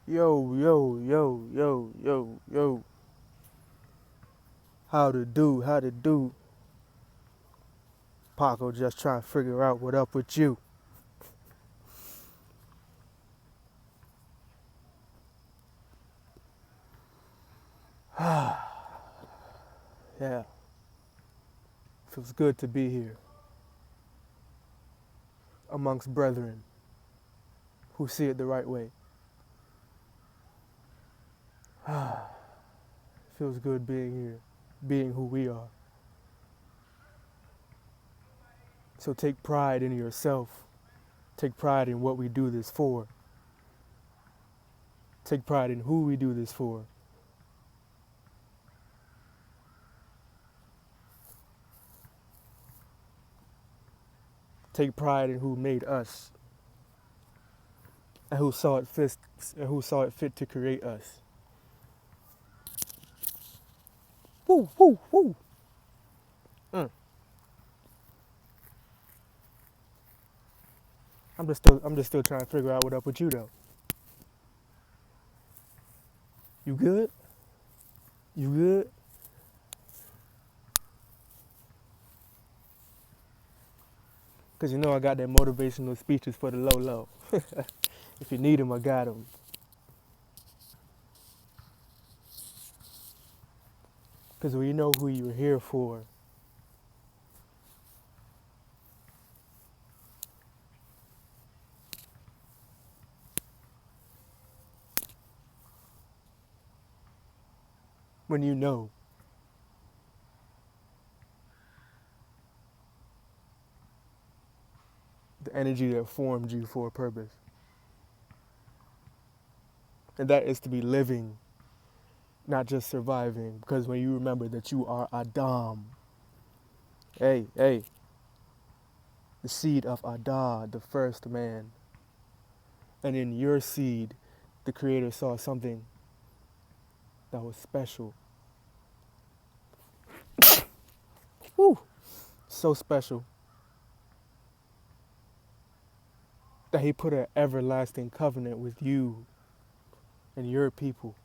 Yo, yo, yo, yo, yo, yo. How to do, how to do. Paco just trying to figure out what up with you. Yeah, feels good to be here amongst brethren who see it the right way. Feels good being here, being who we are. So take pride in yourself. Take pride in what we do this for. Take pride in who we do this for. Take pride in who made us and who saw it fit to create us. Woo, woo, woo. Mm. I'm just still trying to figure out what up with you though. You good? You good? Cause you know I got that motivational speeches for the low low. If you need them, I got them. Cause we know who you're here for. When you know the energy that formed you for a purpose, and that is to be living, not just surviving. Because when you remember that you are Adam, hey, hey, the seed of Adad, the first man, and in your seed, the Creator saw something that was special. Woo! So special that He put an everlasting covenant with you and your people.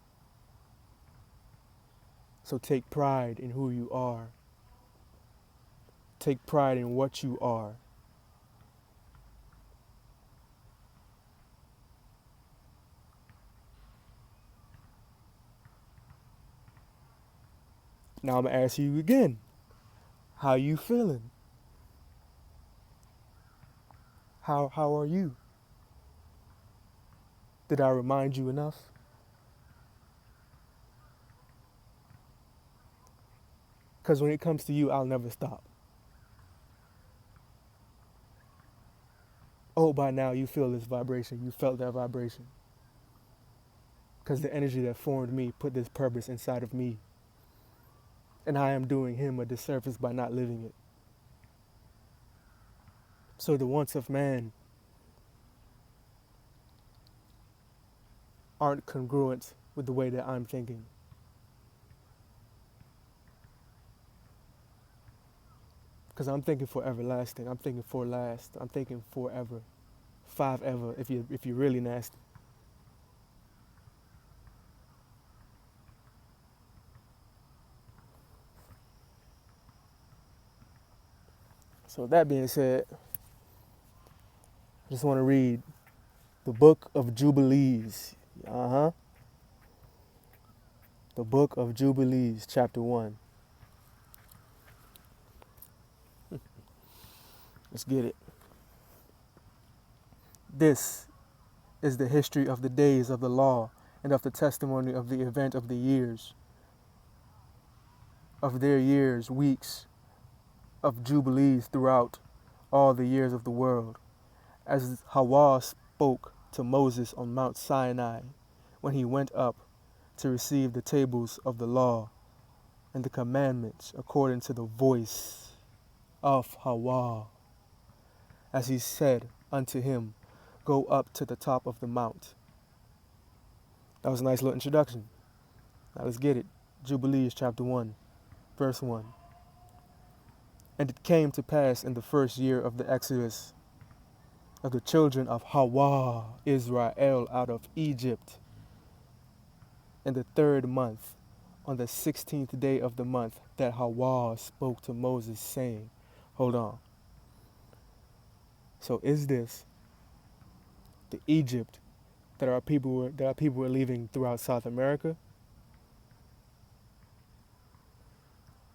So take pride in who you are. Take pride in what you are. Now I'm gonna ask you again. How you feeling? How are you? Did I remind you enough? Because when it comes to you, I'll never stop. Oh, by now you feel this vibration. You felt that vibration. Because the energy that formed me put this purpose inside of me. And I am doing him a disservice by not living it. So the wants of man aren't congruent with the way that I'm thinking. Because I'm thinking for everlasting. I'm thinking for last. I'm thinking forever. Five ever if you're really nasty. So with that being said, I just want to read the book of Jubilees. Uh-huh. The book of Jubilees, chapter 1. Let's get it. This is the history of the days of the law and of the testimony of the event of the years, of their years, weeks, of jubilees throughout all the years of the world, as Hawa spoke to Moses on Mount Sinai when he went up to receive the tables of the law and the commandments according to the voice of Hawa, as he said unto him, go up to the top of the mount. That was a nice little introduction. Now let's get it. Jubilees chapter 1, verse 1. And it came to pass in the first year of the exodus of the children of Hawa, Israel, out of Egypt, in the third month, on the 16th day of the month, that Hawa spoke to Moses, saying, hold on. So is this the Egypt that our people were leaving throughout South America?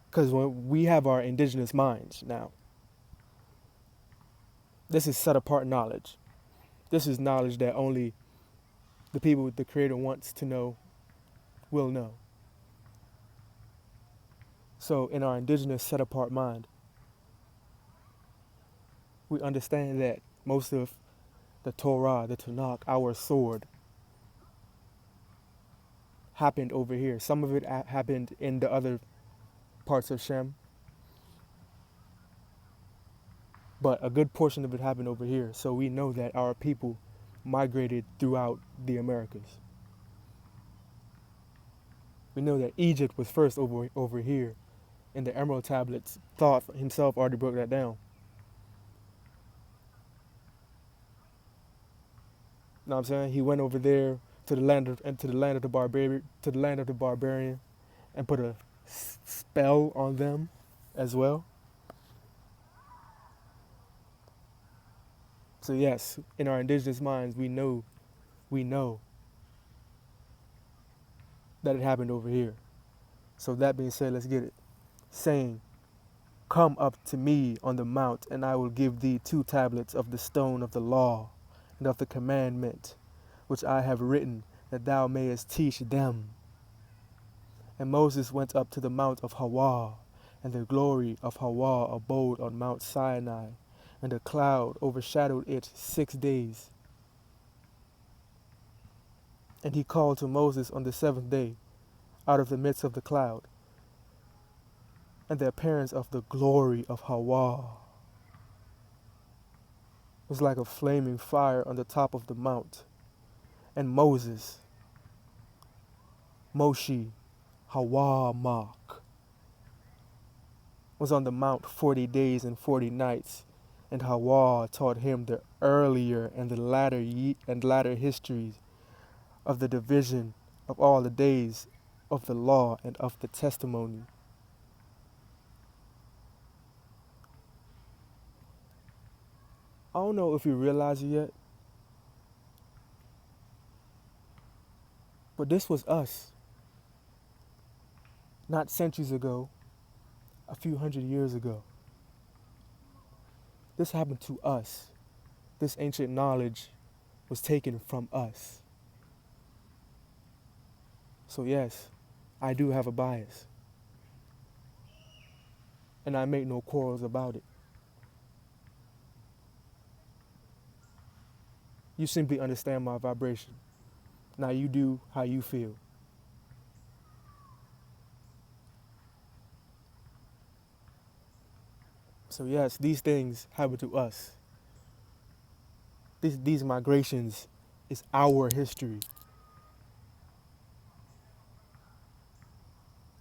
Because when we have our indigenous minds now, this is set apart knowledge. This is knowledge that only the people the Creator wants to know will know. So in our indigenous set apart mind, we understand that most of the Torah, the Tanakh, our sword, happened over here. Some of it happened in the other parts of Shem, but a good portion of it happened over here. So we know that our people migrated throughout the Americas. We know that Egypt was first over here, and the Emerald Tablets, Thoth himself already broke that down. You know what I'm saying? He went over there to the land of the barbarian, and put a spell on them as well. So yes, in our indigenous minds, we know that it happened over here. So that being said, let's get it. Saying, come up to me on the mount, and I will give thee 2 tablets of the stone of the law and of the commandment, which I have written, that thou mayest teach them. And Moses went up to the mount of Hawa, and the glory of Hawa abode on Mount Sinai, and a cloud overshadowed it 6 days. And he called to Moses on the 7th day, out of the midst of the cloud, and the appearance of the glory of Hawa was like a flaming fire on the top of the mount. And Moses, Moshe, Hawa Mak, was on the mount 40 days and 40 nights, and Hawa taught him the earlier and the latter histories of the division of all the days of the law and of the testimony. I don't know if you realize it yet, but this was us. Not centuries ago, a few hundred years ago. This happened to us. This ancient knowledge was taken from us. So yes, I do have a bias. And I make no quarrels about it. You simply understand my vibration. Now you do how you feel. So yes, these things happen to us. These migrations is our history.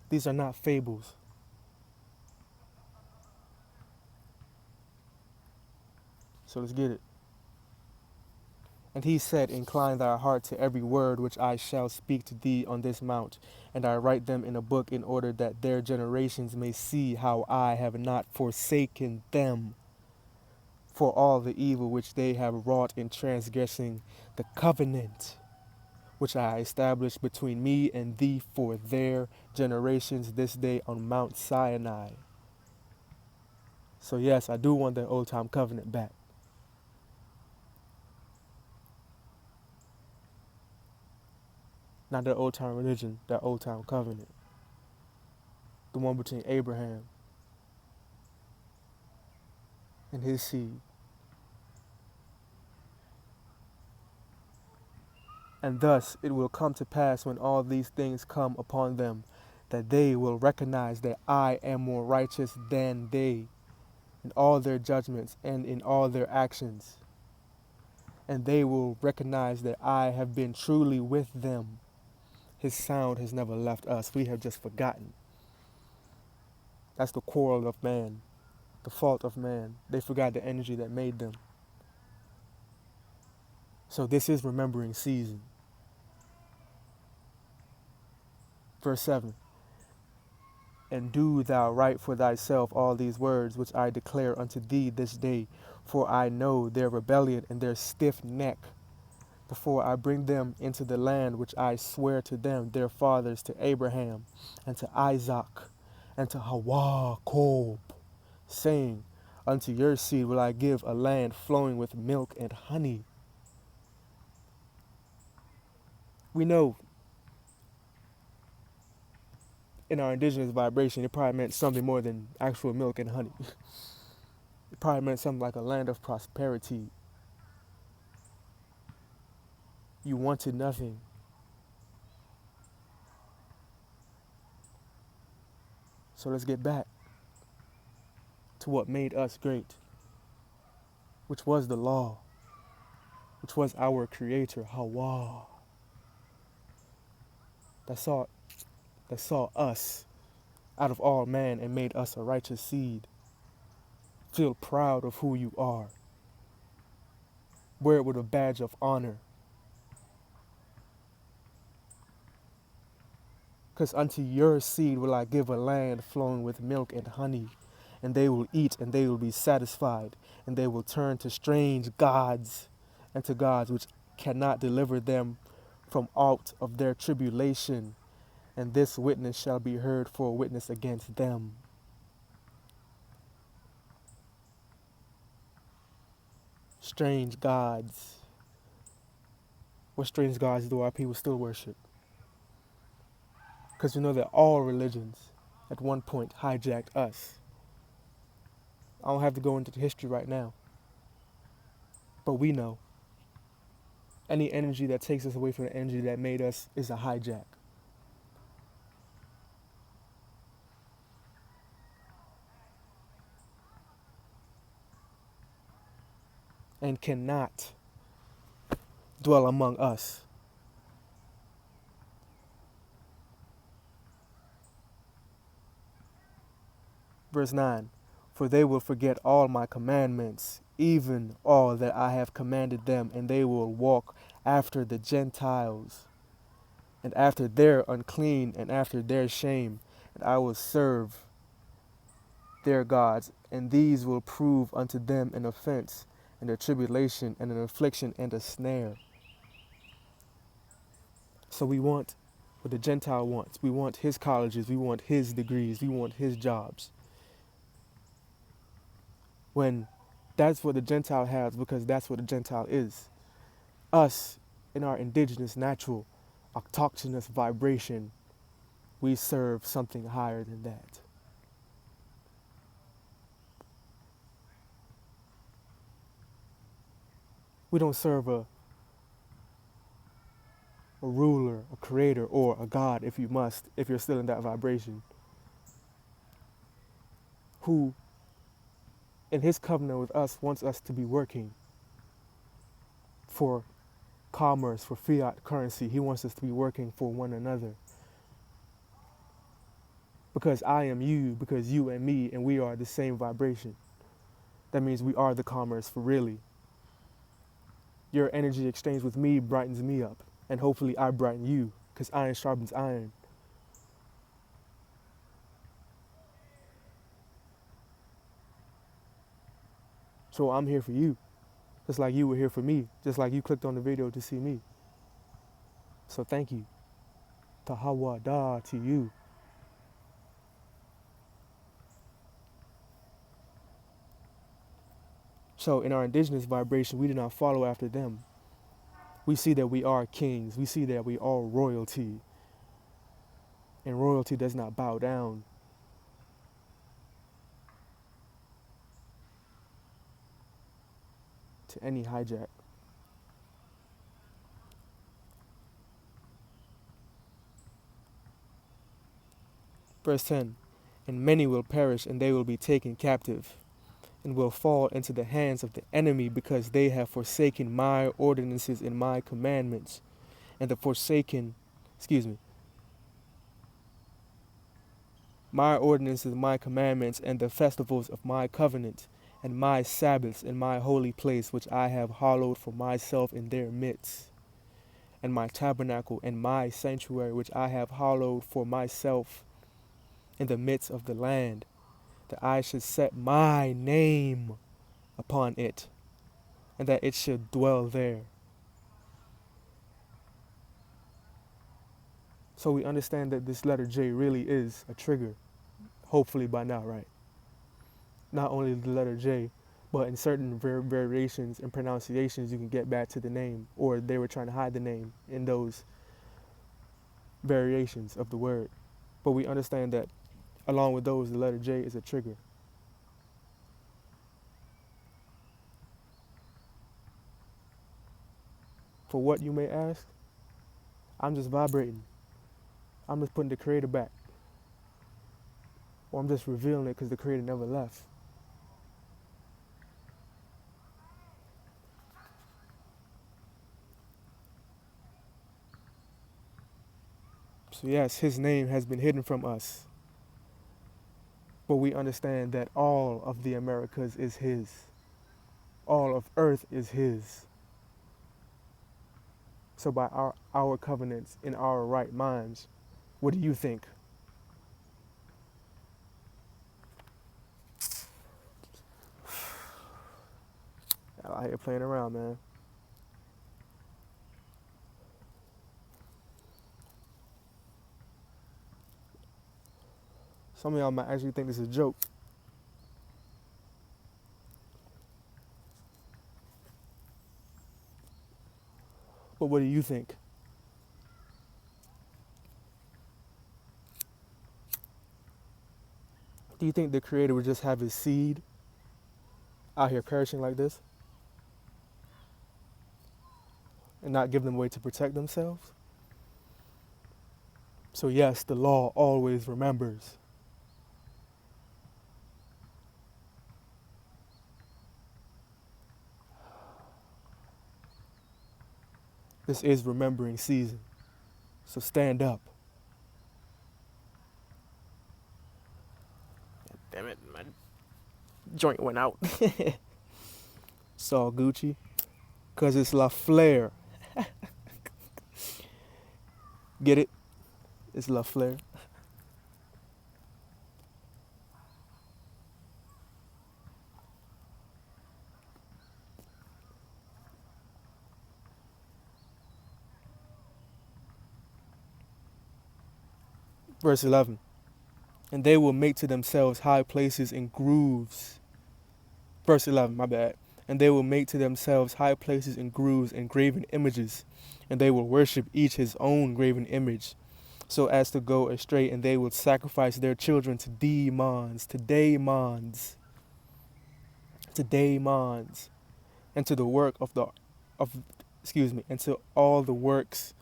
These are not fables. So let's get it. And he said, incline thy heart to every word which I shall speak to thee on this mount, and I write them in a book in order that their generations may see how I have not forsaken them for all the evil which they have wrought in transgressing the covenant which I established between me and thee for their generations this day on Mount Sinai. So yes, I do want that old time covenant back. Not that old time religion, that old time covenant. The one between Abraham and his seed. And thus it will come to pass when all these things come upon them, that they will recognize that I am more righteous than they in all their judgments and in all their actions. And they will recognize that I have been truly with them. His sound has never left us. We have just forgotten. That's the quarrel of man, the fault of man. They forgot the energy that made them. So this is remembering season. Verse 7. And do thou write for thyself all these words which I declare unto thee this day, for I know their rebellion and their stiff neck, before I bring them into the land which I swear to them, their fathers, to Abraham, and to Isaac, and to Jacob, saying, unto your seed will I give a land flowing with milk and honey. We know in our indigenous vibration, it probably meant something more than actual milk and honey. It probably meant something like a land of prosperity. You wanted nothing. So let's get back to what made us great, which was the law, which was our creator, Hawa, that saw us out of all man and made us a righteous seed. Feel proud of who you are. Wear it with a badge of honor. Because unto your seed will I give a land flowing with milk and honey, and they will eat and they will be satisfied, and they will turn to strange gods and to gods which cannot deliver them from out of their tribulation, and this witness shall be heard for a witness against them. Strange gods. What strange gods do our people still worship? Because we know that all religions at one point hijacked us. I don't have to go into the history right now, but we know any energy that takes us away from the energy that made us is a hijack. And cannot dwell among us. Verse 9, for they will forget all my commandments, even all that I have commanded them, and they will walk after the Gentiles, and after their unclean, and after their shame, and I will serve their gods, and these will prove unto them an offense, and a tribulation, and an affliction, and a snare. So we want what the Gentile wants. We want his colleges, we want his degrees, we want his jobs. When that's what the Gentile has, because that's what the Gentile is. Us, in our indigenous, natural, autochthonous vibration, we serve something higher than that. We don't serve a ruler, a creator, or a God, if you must, if you're still in that vibration, who in his covenant with us wants us to be working for commerce, for fiat currency. He wants us to be working for one another. Because I am you, because you and me, and we are the same vibration. That means we are the commerce for really. Your energy exchange with me brightens me up, and hopefully I brighten you, because iron sharpens iron. So I'm here for you, just like you were here for me, just like you clicked on the video to see me. So thank you. Tahawada to you. So in our indigenous vibration, we do not follow after them. We see that we are kings. We see that we are royalty. And royalty does not bow down. To any hijack. Verse 10, and many will perish, and they will be taken captive, and will fall into the hands of the enemy, because they have forsaken my ordinances and my commandments, and my ordinances, my commandments, and the festivals of my covenant, and my Sabbaths, and my holy place, which I have hallowed for myself in their midst. and my tabernacle and my sanctuary, which I have hallowed for myself in the midst of the land, that I should set my name upon it, and that it should dwell there. So we understand that this letter J really is a trigger, hopefully by now, right? Not only the letter J, but in certain variations and pronunciations, you can get back to the name, or they were trying to hide the name in those variations of the word. But we understand that along with those, the letter J is a trigger. For what, you may ask? I'm just vibrating. I'm just putting the creator back. Or I'm just revealing it because the creator never left. So yes, his name has been hidden from us. But we understand that all of the Americas is his. All of earth is his. So by our covenants in our right minds, what do you think? I'm out here playing around, man. Some of y'all might actually think this is a joke. But what do you think? Do you think the creator would just have his seed out here perishing like this and not give them a way to protect themselves? So yes, the law always remembers. This is remembering season. So stand up. Damn it, my joint went out. It's all Gucci. Cause it's La Flare. Get it? It's La Flare. Verse 11. And they will make to themselves high places and grooves. Verse 11, my bad. And they will make to themselves high places and grooves and graven images, and they will worship each his own graven image, so as to go astray, and they will sacrifice their children to demons, and to the work and to all the works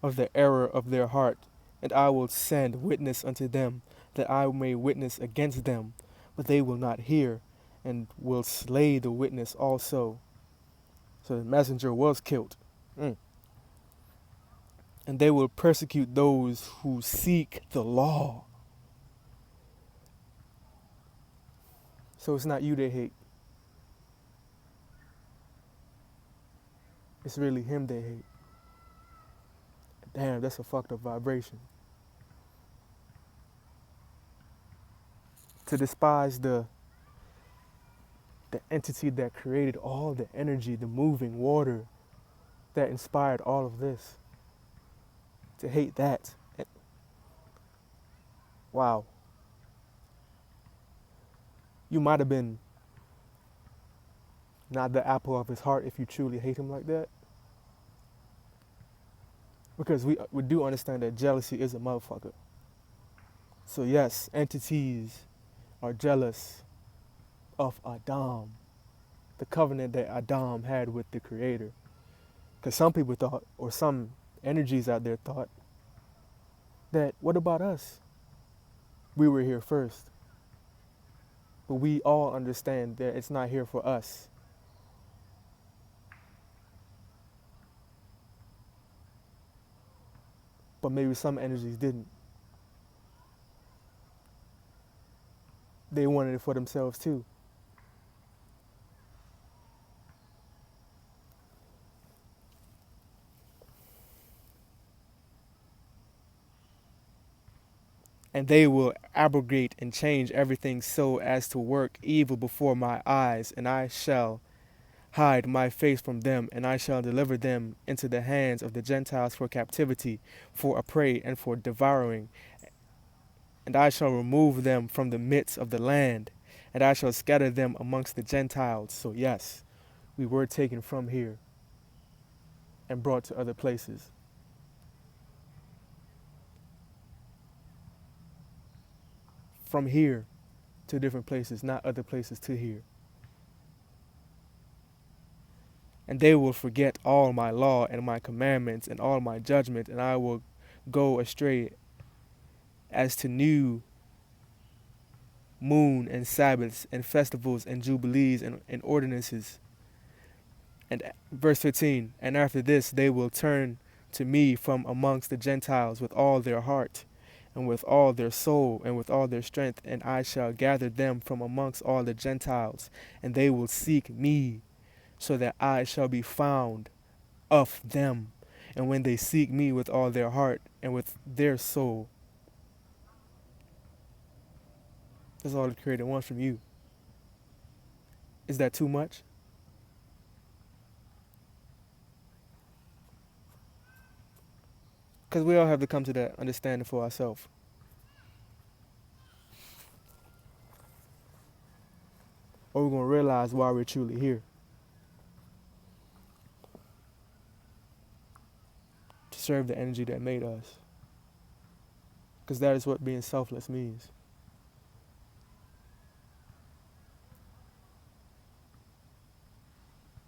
of the error of their heart. And I will send witness unto them, that I may witness against them, but they will not hear, and will slay the witness also. So the messenger was killed. And they will persecute those who seek the law. So it's not you they hate. It's really him they hate. Damn, that's a fucked up vibration. To despise the entity that created all the energy, the moving water that inspired all of this. To hate that. Wow. You might have been not the apple of his heart if you truly hate him like that. Because we do understand that jealousy is a motherfucker. So yes, entities are jealous of Adam, the covenant that Adam had with the Creator. Because some people thought, or some energies out there thought, that what about us? We were here first. But we all understand that it's not here for us. But maybe some energies didn't. They wanted it for themselves too. And they will abrogate and change everything so as to work evil before my eyes, and I shall hide my face from them, and I shall deliver them into the hands of the Gentiles for captivity, for a prey, and for devouring. And I shall remove them from the midst of the land, and I shall scatter them amongst the Gentiles. So, yes, we were taken from here and brought to other places. From here to different places, not other places to here. And they will forget all my law and my commandments and all my judgment, and I will go astray as to new moon and Sabbaths and festivals and jubilees and ordinances. And verse 15, and after this they will turn to me from amongst the Gentiles with all their heart and with all their soul and with all their strength, and I shall gather them from amongst all the Gentiles, and they will seek me, so that I shall be found of them. And when they seek me with all their heart and with their soul, that's all the Creator wants from you. Is that too much? Because we all have to come to that understanding for ourselves. Or we're going to realize why we're truly here. To serve the energy that made us. Because that is what being selfless means.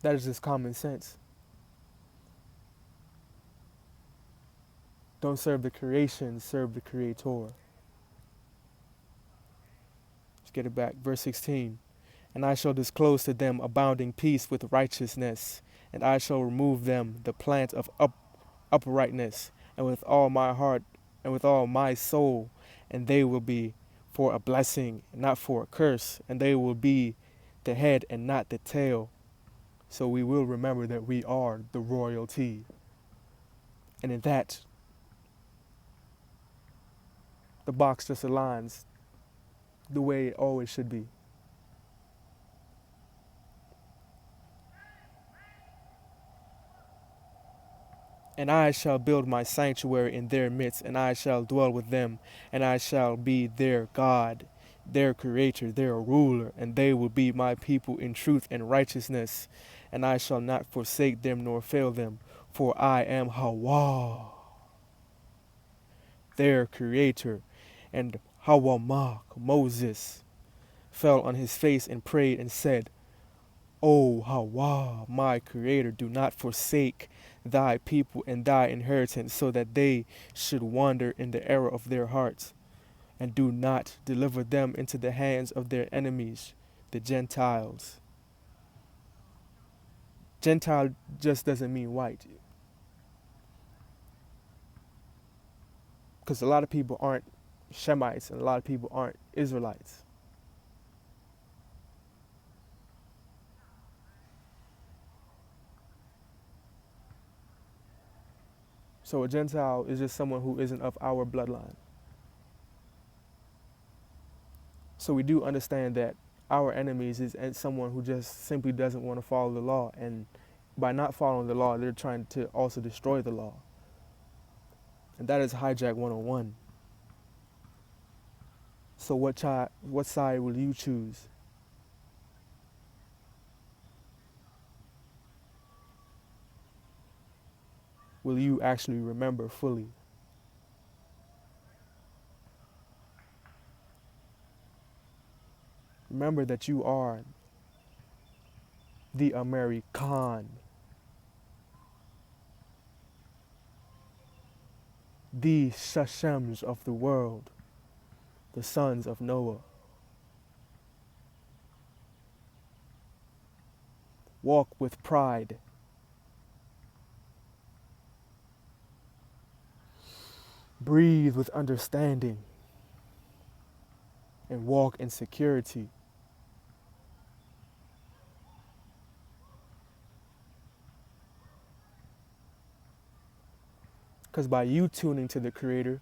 That is just common sense. Don't serve the creation, serve the Creator. Let's get it back. Verse 16. And I shall disclose to them abounding peace with righteousness, and I shall remove them the plant of uprightness, and with all my heart and with all my soul, and they will be for a blessing, not for a curse, and they will be the head and not the tail. So we will remember that we are the royalty. And in that, the box just aligns the way it always should be. And I shall build my sanctuary in their midst, and I shall dwell with them, and I shall be their God, their creator, their ruler, and they will be my people in truth and righteousness, and I shall not forsake them nor fail them, for I am Hawa, their creator. And Hawamak, Moses, fell on his face and prayed and said, O Hawa, my creator, do not forsake thy people and thy inheritance, so that they should wander in the error of their hearts, and do not deliver them into the hands of their enemies, the Gentiles. Gentile just doesn't mean white, because a lot of people aren't Shemites and a lot of people aren't Israelites. So a Gentile is just someone who isn't of our bloodline. So we do understand that our enemies is someone who just simply doesn't want to follow the law, and by not following the law, they're trying to also destroy the law. And that is hijack 101. So what side will you choose? Will you actually remember fully? Remember that you are the American, the Shashems of the world, the sons of Noah. Walk with pride. Breathe with understanding. And walk in security. Because by you tuning to the Creator,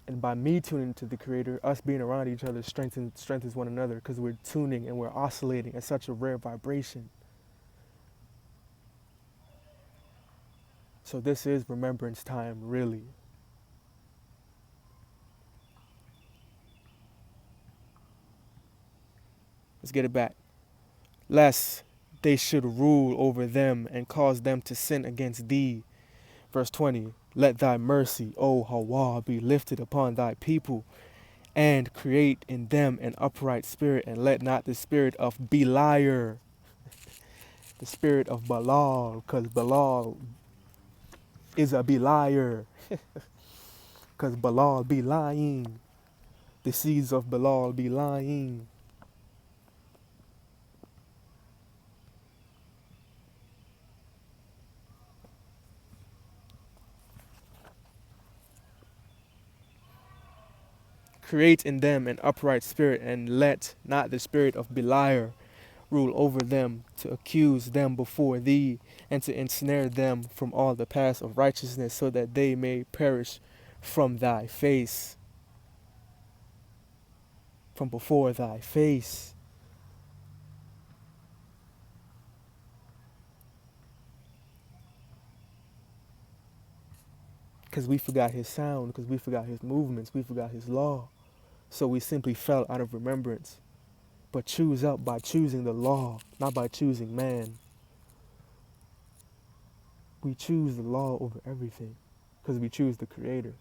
And by me tuning to the Creator, us being around each other strengthens one another because we're tuning and we're oscillating at such a rare vibration. So this is remembrance time, really. Let's get it back. Lest they should rule over them and cause them to sin against thee. Verse 20, let thy mercy, O Hawa, be lifted upon thy people, and create in them an upright spirit, and let not the spirit of Beliar, the spirit of Balal, because Balal is a Beliar, because Balal be lying. The seeds of Balal be lying. Create in them an upright spirit, and let not the spirit of Beliar rule over them, to accuse them before thee, and to ensnare them from all the paths of righteousness, so that they may perish from thy face, from before thy face. Because we forgot his sound, because we forgot his movements, we forgot his law. So we simply fell out of remembrance. But choose up by choosing the law, not by choosing man. We choose the law over everything, because we choose the Creator.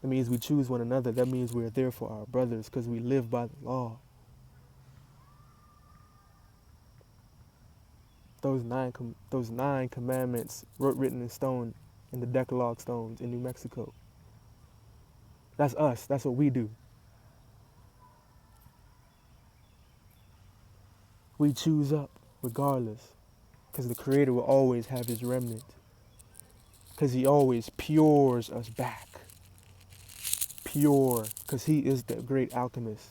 That means we choose one another. That means we're there for our brothers, because we live by the law. Those nine commandments written in stone in the Decalogue stones in New Mexico. That's us. That's what we do. We choose up regardless, because the Creator will always have his remnant, because he always pures us back. Pure, because he is the great alchemist.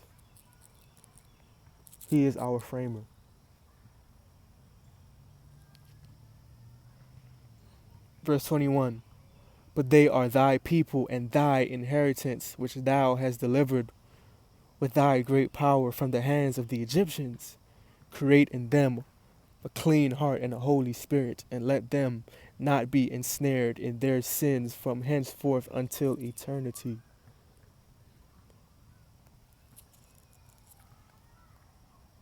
He is our framer. Verse 21, but they are thy people and thy inheritance, which thou hast delivered with thy great power from the hands of the Egyptians. Create in them a clean heart and a holy spirit, and let them not be ensnared in their sins from henceforth until eternity.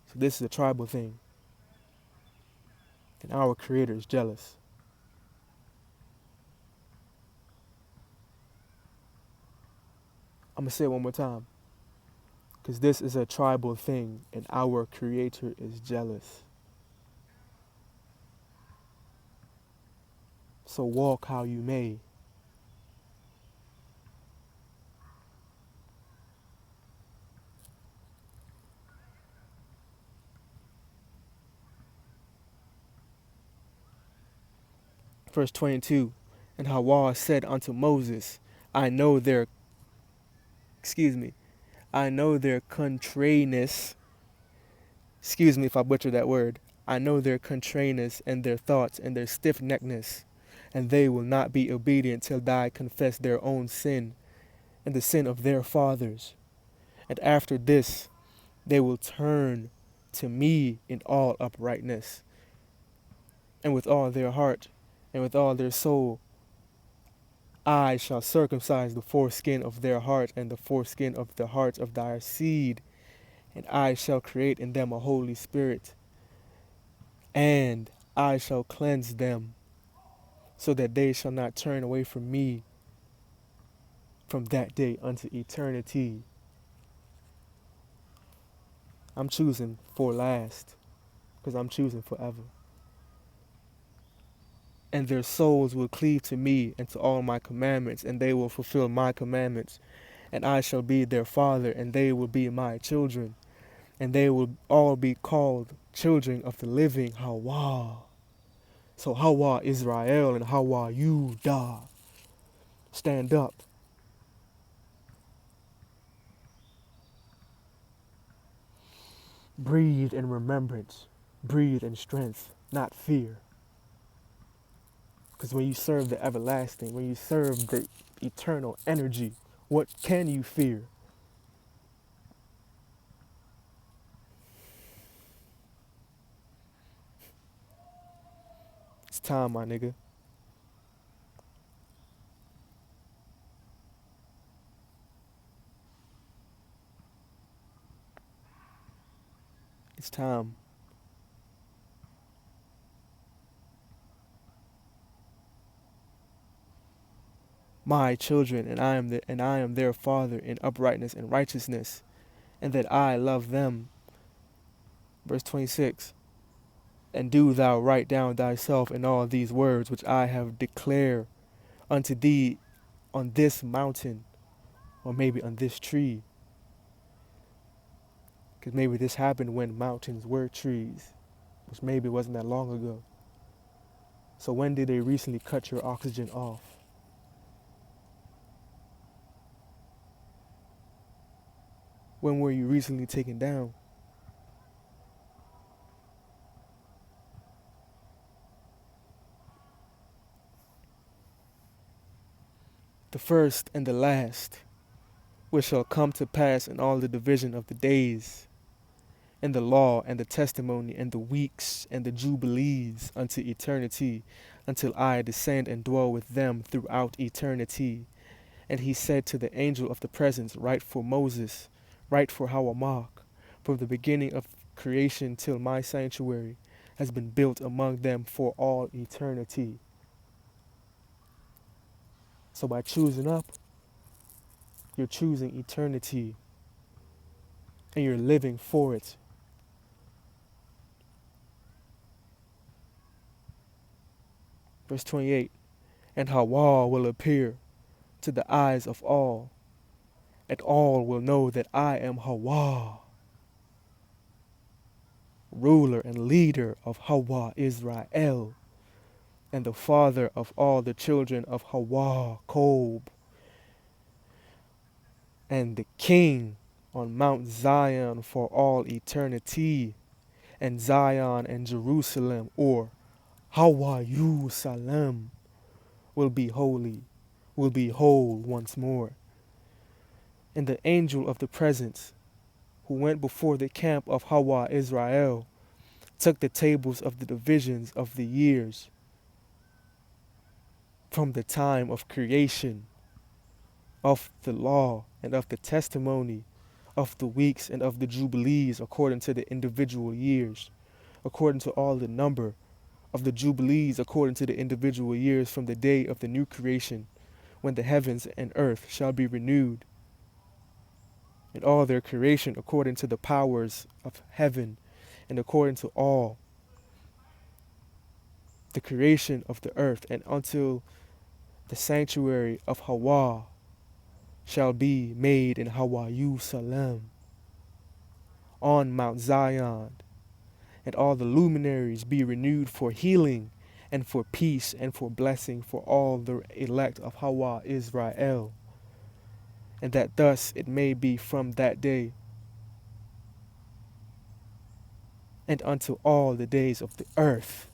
So this is a tribal thing, and our Creator is jealous. I'm going to say it one more time, because this is a tribal thing, and our Creator is jealous. So walk how you may. Verse 22, and Hawa said unto Moses, I know their, I know their contrariness. Excuse me if I butcher that word. I know their contrariness and their thoughts and their stiff-neckedness, and they will not be obedient till they confess their own sin and the sin of their fathers. And after this they will turn to me in all uprightness, and with all their heart, and with all their soul. I shall circumcise the foreskin of their heart and the foreskin of the heart of thy seed, and I shall create in them a holy spirit, and I shall cleanse them, so that they shall not turn away from me from that day unto eternity. I'm choosing for last, because I'm choosing forever. And their souls will cleave to me and to all my commandments, and they will fulfill my commandments. And I shall be their father, and they will be my children. And they will all be called children of the living Hawa. So Hawa Israel and Hawa Yudah. Stand up. Breathe in remembrance. Breathe in strength, not fear. Because when you serve the everlasting, when you serve the eternal energy, what can you fear? It's time, my nigga. It's time. My children, and I am their father in uprightness and righteousness, and that I love them. Verse 26. And do thou write down thyself in all these words which I have declared unto thee on this mountain, or maybe on this tree. Because maybe this happened when mountains were trees, which maybe wasn't that long ago. So when did they recently cut your oxygen off? When were you recently taken down? The first and the last, which shall come to pass in all the division of the days, and the law and the testimony and the weeks and the jubilees unto eternity, until I descend and dwell with them throughout eternity. And he said to the angel of the presence, write for Moses, write for Hawamak, from the beginning of creation till my sanctuary has been built among them for all eternity. So by choosing up, you're choosing eternity, and you're living for it. Verse 28, and Hawa will appear to the eyes of all, and all will know that I am Hawa, ruler and leader of Hawa Israel, and the father of all the children of Hawa Kob, and the king on Mount Zion for all eternity, and Zion and Jerusalem, or Hawa Yusalem, will be holy, will be whole once more. And the angel of the presence, who went before the camp of Hawa Israel, took the tables of the divisions of the years from the time of creation, of the law and of the testimony, of the weeks and of the jubilees, according to the individual years, according to all the number of the jubilees, according to the individual years, from the day of the new creation, when the heavens and earth shall be renewed, and all their creation according to the powers of heaven, and according to all the creation of the earth, and until the sanctuary of Hawa shall be made in Hawa Salem, on Mount Zion, and all the luminaries be renewed for healing and for peace and for blessing for all the elect of Hawa Israel, and that thus it may be from that day and unto all the days of the earth.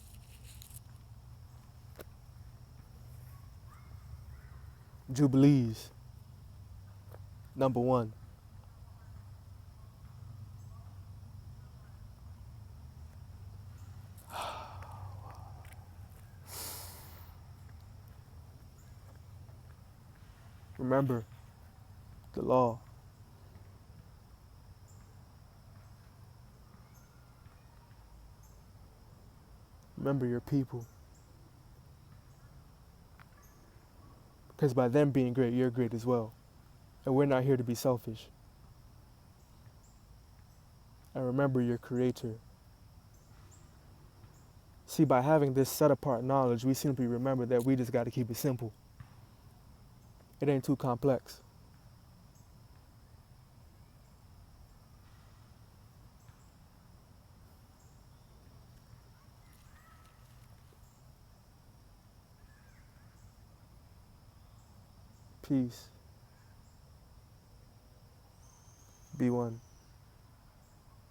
Jubilees, number 1. Remember the law. Remember your people. Because by them being great, you're great as well. And we're not here to be selfish. And remember your creator. See, by having this set apart knowledge, we simply remember that we just got to keep it simple. It ain't too complex. Peace. Be one.